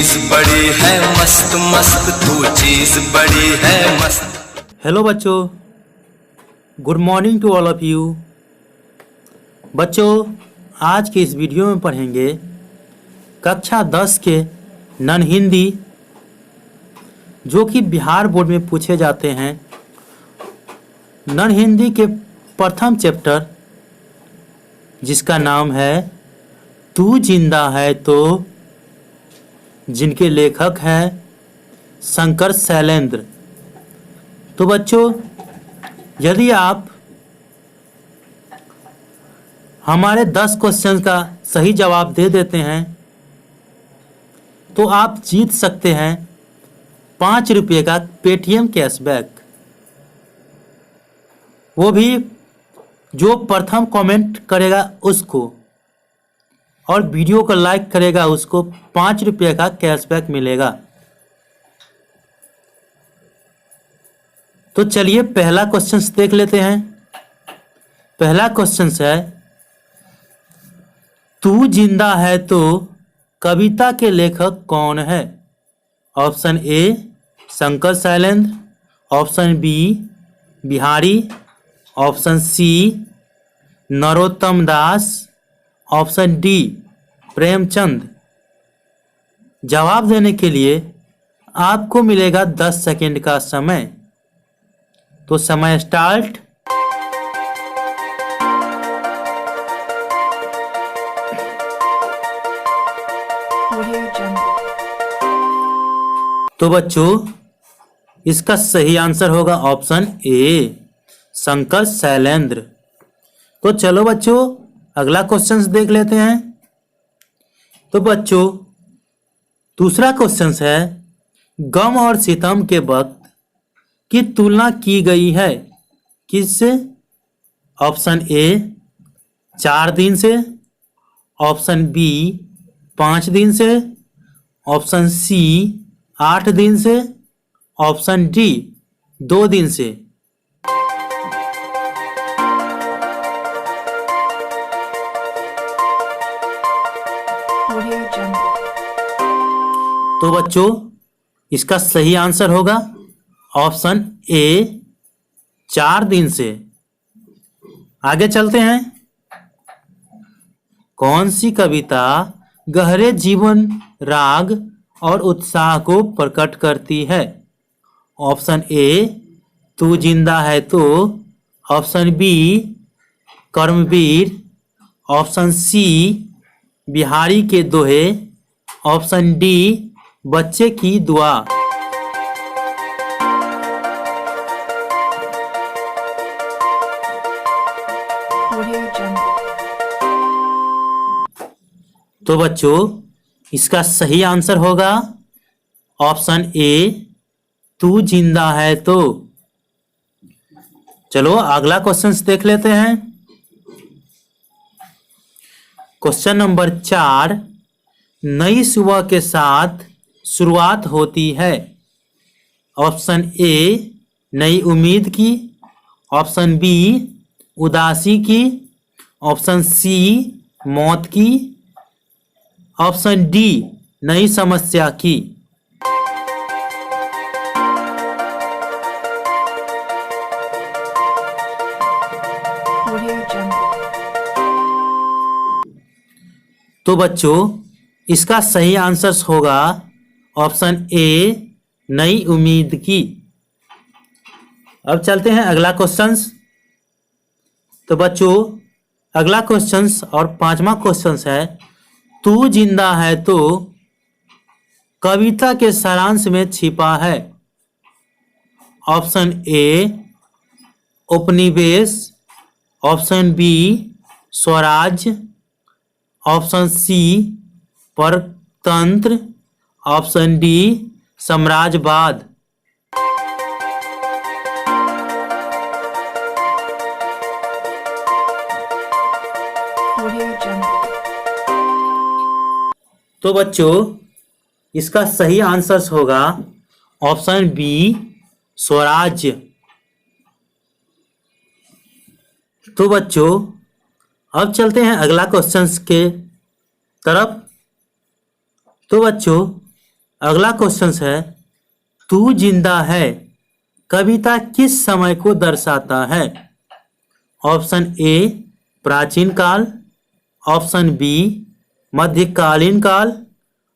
चीज बड़ी है मस्त मस्त, तू चीज बड़ी है मस्त। हेलो बच्चों, good morning to all of you. बच्चों, आज के इस वीडियो में पढ़ेंगे कक्षा 10 के नॉन हिंदी, जो कि बिहार बोर्ड में पूछे जाते हैं। नॉन हिंदी के प्रथम चैप्टर, जिसका नाम है तू जिंदा है तो, जिनके लेखक हैं शंकर शैलेंद्र। तो बच्चों, यदि आप हमारे 10 क्वेश्चन का सही जवाब दे देते हैं तो आप जीत सकते हैं 5 रुपये का पेटीएम कैशबैक। वो भी जो प्रथम कमेंट करेगा उसको, और वीडियो को लाइक करेगा उसको 5 रुपये का कैशबैक मिलेगा। तो चलिए पहला क्वेश्चन देख लेते हैं। पहला क्वेश्चन है, तू जिंदा है तो कविता के लेखक कौन है? Option A Shankar Shailendra, option B Bihari, option C Narottam Das, option D Premchand. जवाब देने के लिए आपको मिलेगा 10 सेकंड का समय। तो समय स्टार्ट। तो बच्चों, इसका सही आंसर होगा ऑप्शन ए शंकर शैलेंद्र। तो चलो बच्चों, अगला क्वेश्चन देख लेते हैं। तो बच्चों, दूसरा क्वेश्चन है, गम और सितम के वक्त की तुलना की गई है किससे? ऑप्शन ए 4 दिन से, ऑप्शन बी 5 दिन से, ऑप्शन सी 8 दिन से, ऑप्शन डी 2 दिन से। तो बच्चों, इसका सही आंसर होगा ऑप्शन ए 4 दिन से। आगे चलते हैं। कौन सी कविता गहरे जीवन, राग और उत्साह को प्रकट करती है? ऑप्शन ए तू जिंदा है तो, ऑप्शन बी कर्मवीर, ऑप्शन सी बिहारी के दोहे, ऑप्शन डी बच्चे की दुआ। तो बच्चों, इसका सही आंसर होगा ऑप्शन ए तू जिंदा है तो। चलो अगला क्वेश्चन देख लेते हैं। क्वेश्चन नंबर 4, नई सुबह के साथ शुरुआत होती है। ऑप्शन ए नई उम्मीद की, ऑप्शन बी उदासी की, ऑप्शन सी मौत की, ऑप्शन डी नई समस्या की। तो बच्चों, इसका सही आंसर होगा ऑप्शन ए नई उम्मीद की। अब चलते हैं अगला क्वेश्चन। तो बच्चों, अगला क्वेश्चन और 5वां क्वेश्चन है, तू जिंदा है तो कविता के सारांश में छिपा है। ऑप्शन ए उपनिवेश, ऑप्शन बी स्वराज, ऑप्शन सी परतंत्र, ऑप्शन डी साम्राज्यवाद। तो बच्चों, इसका सही आंसर होगा ऑप्शन बी स्वराज्य। तो बच्चों, अब चलते हैं अगला क्वेश्चन के तरफ। तो बच्चों, अगला क्वेश्चन है, तू जिंदा है कविता किस समय को दर्शाता है? ऑप्शन ए प्राचीन काल, ऑप्शन बी मध्यकालीन काल,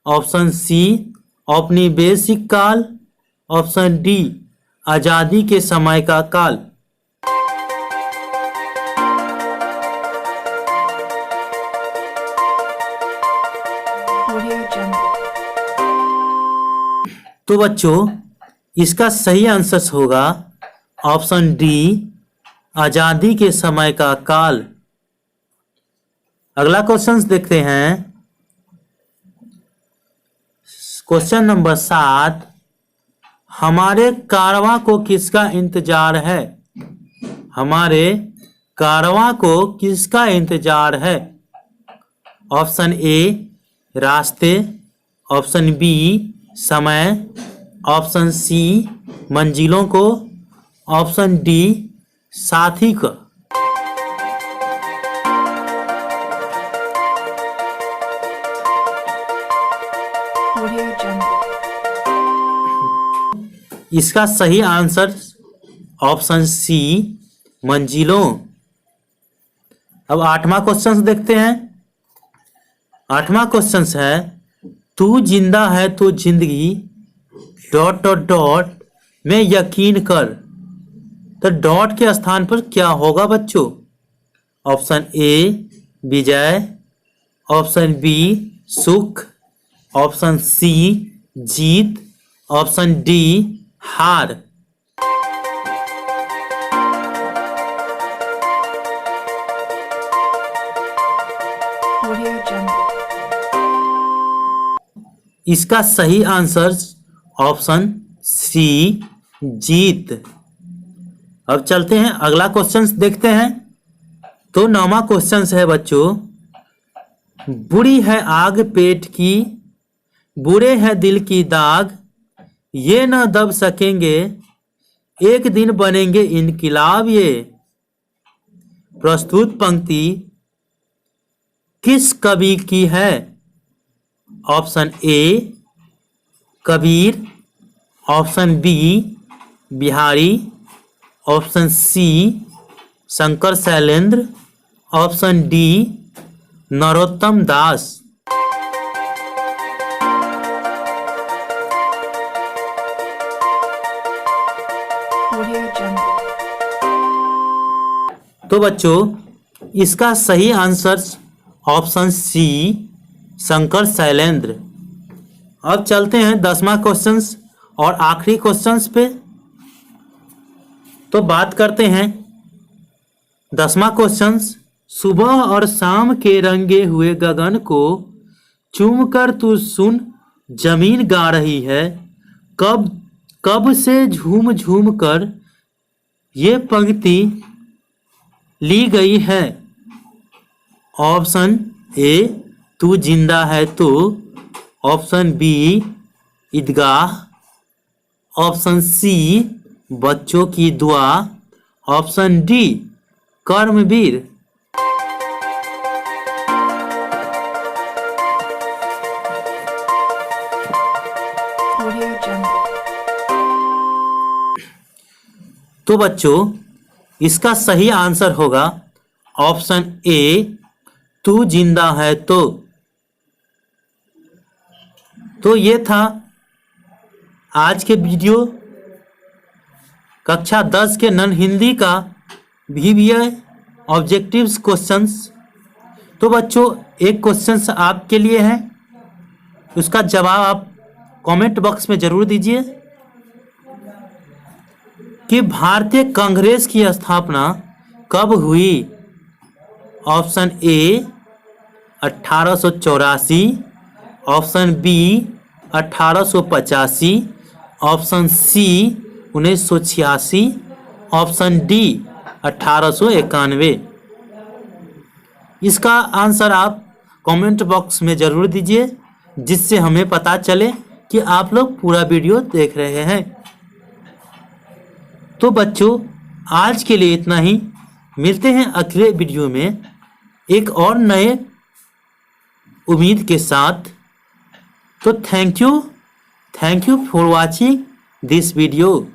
ऑप्शन सी औपनिवेशिक काल, ऑप्शन डी आजादी के समय का काल। तो बच्चों इसका सही आंसर होगा ऑप्शन डी आजादी के समय का काल। अगला क्वेश्चन देखते हैं, क्वेश्चन नंबर 7, हमारे कारवां को किसका इंतजार है? हमारे कारवां को किसका इंतजार है? ऑप्शन ए रास्ते, ऑप्शन बी समय, ऑप्शन सी मंजिलों को, ऑप्शन डी साथी को। इसका सही आंसर ऑप्शन सी मंजिलों। अब 8वां क्वेश्चन देखते हैं। 8वां क्वेश्चन है, तू जिंदा है तो जिंदगी डॉट डॉट डॉट में यकीन कर। तो डॉट के स्थान पर क्या होगा बच्चों? ऑप्शन ए विजय, ऑप्शन बी सुख, ऑप्शन सी जीत, ऑप्शन डी हार। इसका सही आंसर ऑप्शन सी जीत। अब चलते हैं अगला क्वेश्चन देखते हैं। तो 9वां क्वेश्चन है बच्चों, बुरी है आग पेट की, बुरे है दिल की दाग, ये न दब सकेंगे, एक दिन बनेंगे इनकिलाब ये। प्रस्तुत पंक्ति किस कवि की है? Option A Kabir, option B Bihari, option C Shankar Shailendra, option D Narottam Das. तो बच्चों इसका सही answer option C Shankar Shailendra. अब चलते हैं 10वां क्वेश्चन और आखिरी क्वेश्चन पे। तो बात करते हैं 10वां क्वेश्चन, सुबह और शाम के रंगे हुए गगन को चूमकर तू सुन जमीन गा रही है, कब कब से झूम झूम कर ये पंक्ति ली गई है? ऑप्शन ए तू जिंदा है तो, ऑप्शन बी ईदगाह, ऑप्शन सी बच्चों की दुआ, ऑप्शन डी कर्मवीर। तो बच्चों इसका सही आंसर होगा ऑप्शन ए तू जिंदा है तो। तो ये था आज के वीडियो कक्षा 10 के नन हिंदी का VBA ऑब्जेक्टिव्स क्वेश्चंस। तो बच्चों एक क्वेश्चन आपके लिए है, उसका जवाब आप कमेंट बॉक्स में जरूर दीजिए कि भारतीय कांग्रेस की स्थापना कब हुई? Option A 1884, option B 1885, option C 1986, option D 1891। इसका आंसर आप कमेंट बॉक्स में ज़रूर दीजिए, जिससे हमें पता चले कि आप लोग पूरा वीडियो देख रहे हैं। तो बच्चों आज के लिए इतना ही, मिलते हैं अगले वीडियो में एक और नए उम्मीद के साथ। तो thank you Thank you for watching this video.